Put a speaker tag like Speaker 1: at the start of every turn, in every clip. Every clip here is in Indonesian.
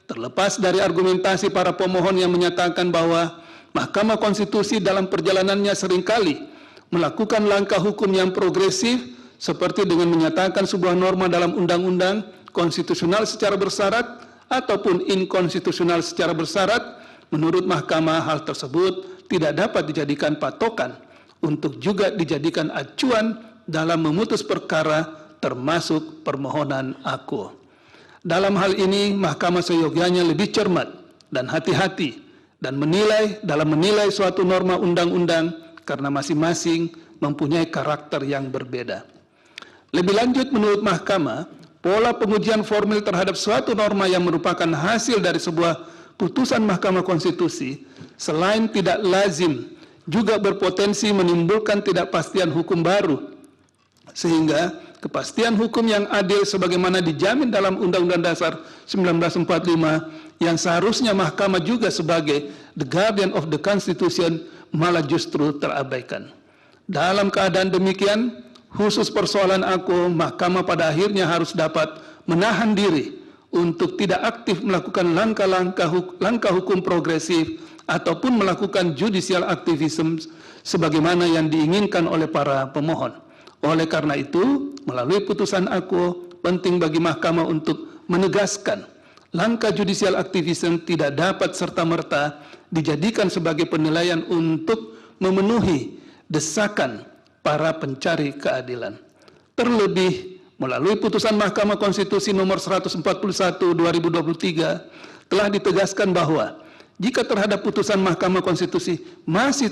Speaker 1: Terlepas dari argumentasi para pemohon yang menyatakan bahwa Mahkamah Konstitusi dalam perjalanannya seringkali melakukan langkah hukum yang progresif seperti dengan menyatakan sebuah norma dalam undang-undang konstitusional secara bersyarat ataupun inkonstitusional secara bersyarat, menurut Mahkamah hal tersebut tidak dapat dijadikan patokan untuk juga dijadikan acuan dalam memutus perkara termasuk permohonan aku. Dalam hal ini, Mahkamah seyogyanya lebih cermat dan hati-hati dan dalam menilai suatu norma undang-undang karena masing-masing mempunyai karakter yang berbeda. Lebih lanjut, menurut Mahkamah, pola pengujian formil terhadap suatu norma yang merupakan hasil dari sebuah putusan Mahkamah Konstitusi selain tidak lazim juga berpotensi menimbulkan ketidakpastian hukum baru, sehingga kepastian hukum yang adil sebagaimana dijamin dalam Undang-Undang Dasar 1945 yang seharusnya Mahkamah juga sebagai the guardian of the Constitution malah justru terabaikan. Dalam keadaan demikian, khusus persoalan aku, Mahkamah pada akhirnya harus dapat menahan diri untuk tidak aktif melakukan langkah hukum progresif ataupun melakukan judicial activism sebagaimana yang diinginkan oleh para pemohon. Oleh karena itu, melalui putusan aku, penting bagi Mahkamah untuk menegaskan langkah judicial activism tidak dapat serta-merta dijadikan sebagai penilaian untuk memenuhi desakan para pencari keadilan. Terlebih, melalui putusan Mahkamah Konstitusi nomor 141 2023 telah ditegaskan bahwa jika terhadap putusan Mahkamah Konstitusi masih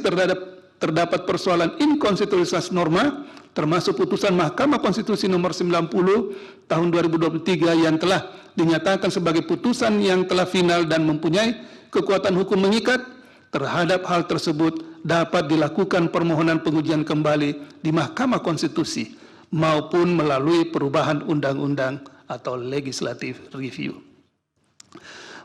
Speaker 1: terdapat persoalan inkonstitusionalitas norma, termasuk putusan Mahkamah Konstitusi nomor 90 tahun 2023 yang telah dinyatakan sebagai putusan yang telah final dan mempunyai kekuatan hukum mengikat, terhadap hal tersebut dapat dilakukan permohonan pengujian kembali di Mahkamah Konstitusi maupun melalui perubahan undang-undang atau legislative review.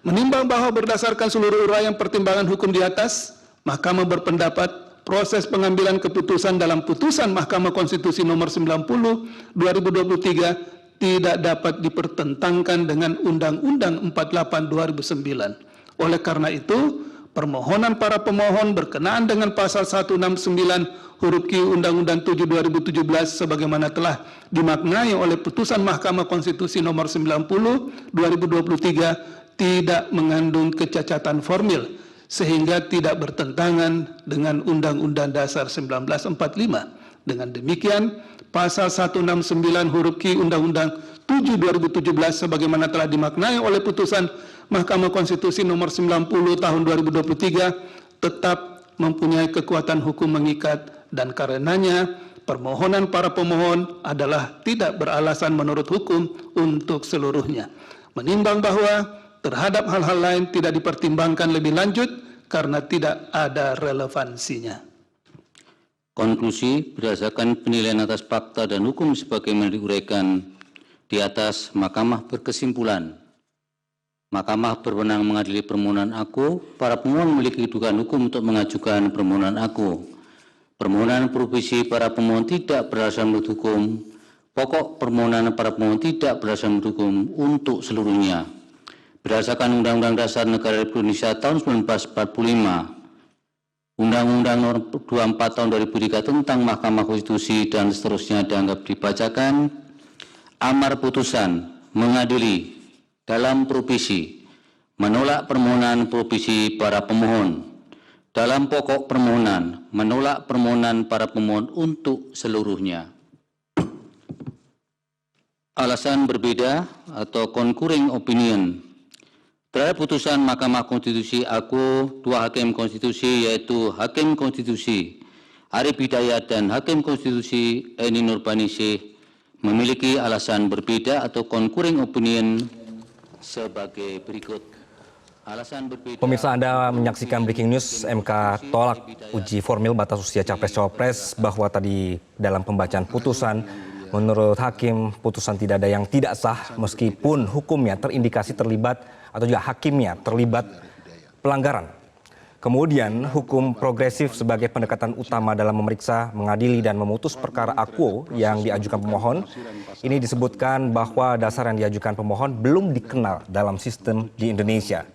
Speaker 1: Menimbang bahwa berdasarkan seluruh uraian pertimbangan hukum di atas, Mahkamah berpendapat proses pengambilan keputusan dalam putusan Mahkamah Konstitusi nomor 90 2023 tidak dapat dipertentangkan dengan Undang-Undang 48 2009. Oleh karena itu, permohonan para pemohon berkenaan dengan pasal 169 huruf Q Undang-Undang 7 2017 sebagaimana telah dimaknai oleh putusan Mahkamah Konstitusi nomor 90 2023 tidak mengandung kecacatan formil sehingga tidak bertentangan dengan Undang-Undang Dasar 1945. Dengan demikian, pasal 169 huruf Q Undang-Undang 7 2017 sebagaimana telah dimaknai oleh putusan Mahkamah Konstitusi nomor 90 tahun 2023 tetap mempunyai kekuatan hukum mengikat dan karenanya permohonan para pemohon adalah tidak beralasan menurut hukum untuk seluruhnya. Menimbang bahwa terhadap hal-hal lain tidak dipertimbangkan lebih lanjut karena tidak ada relevansinya.
Speaker 2: Konklusi, berdasarkan penilaian atas fakta dan hukum sebagaimana diuraikan di atas, Mahkamah berkesimpulan, Mahkamah berwenang mengadili permohonan aku. Para pemohon memiliki kedudukan hukum untuk mengajukan permohonan aku. Permohonan provisi para pemohon tidak berdasarkan menurut hukum. Pokok permohonan para pemohon tidak berdasarkan menurut hukum untuk seluruhnya. Berdasarkan Undang-Undang Dasar Negara Republik Indonesia tahun 1945, Undang-Undang Nomor 24 tahun 2003 tentang Mahkamah Konstitusi dan seterusnya dianggap dibacakan. Amar putusan mengadili dalam provisi menolak permohonan provisi para pemohon. Dalam pokok permohonan menolak permohonan para pemohon untuk seluruhnya. Alasan berbeda atau concurring opinion terhadap putusan Mahkamah Konstitusi aku, dua hakim konstitusi yaitu Hakim Konstitusi Arif Hidayat dan Hakim Konstitusi Eni Nurbaningsih memiliki alasan berbeda atau concurring opinion sebagai berikut. Alasan berbeda.
Speaker 3: Pemirsa, Anda menyaksikan Breaking News. MK tolak uji formil batas usia Capres-Cawapres bahwa tadi dalam pembacaan putusan menurut hakim putusan tidak ada yang tidak sah meskipun hukumnya terindikasi terlibat atau juga hakimnya terlibat pelanggaran. Kemudian, hukum progresif sebagai pendekatan utama dalam memeriksa, mengadili, dan memutus perkara akuo yang diajukan pemohon. Ini disebutkan bahwa dasar yang diajukan pemohon belum dikenal dalam sistem di Indonesia.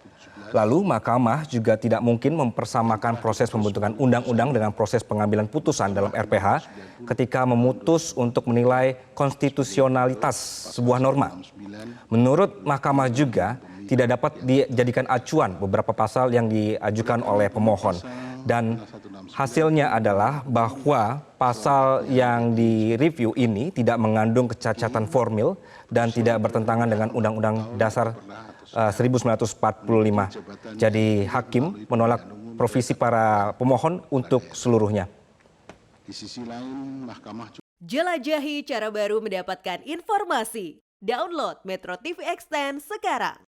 Speaker 3: Lalu, Mahkamah juga tidak mungkin mempersamakan proses pembentukan undang-undang dengan proses pengambilan putusan dalam RPH ketika memutus untuk menilai konstitusionalitas sebuah norma. Menurut Mahkamah juga, tidak dapat dijadikan acuan beberapa pasal yang diajukan oleh pemohon. Dan hasilnya adalah bahwa pasal yang direview ini tidak mengandung kecacatan formil dan tidak bertentangan dengan Undang-Undang Dasar 1945. Jadi hakim menolak provisi para pemohon untuk seluruhnya.
Speaker 4: Di sisi lain, Mahkamah
Speaker 5: jelajahi cara baru mendapatkan informasi. Download Metro TV Extend sekarang.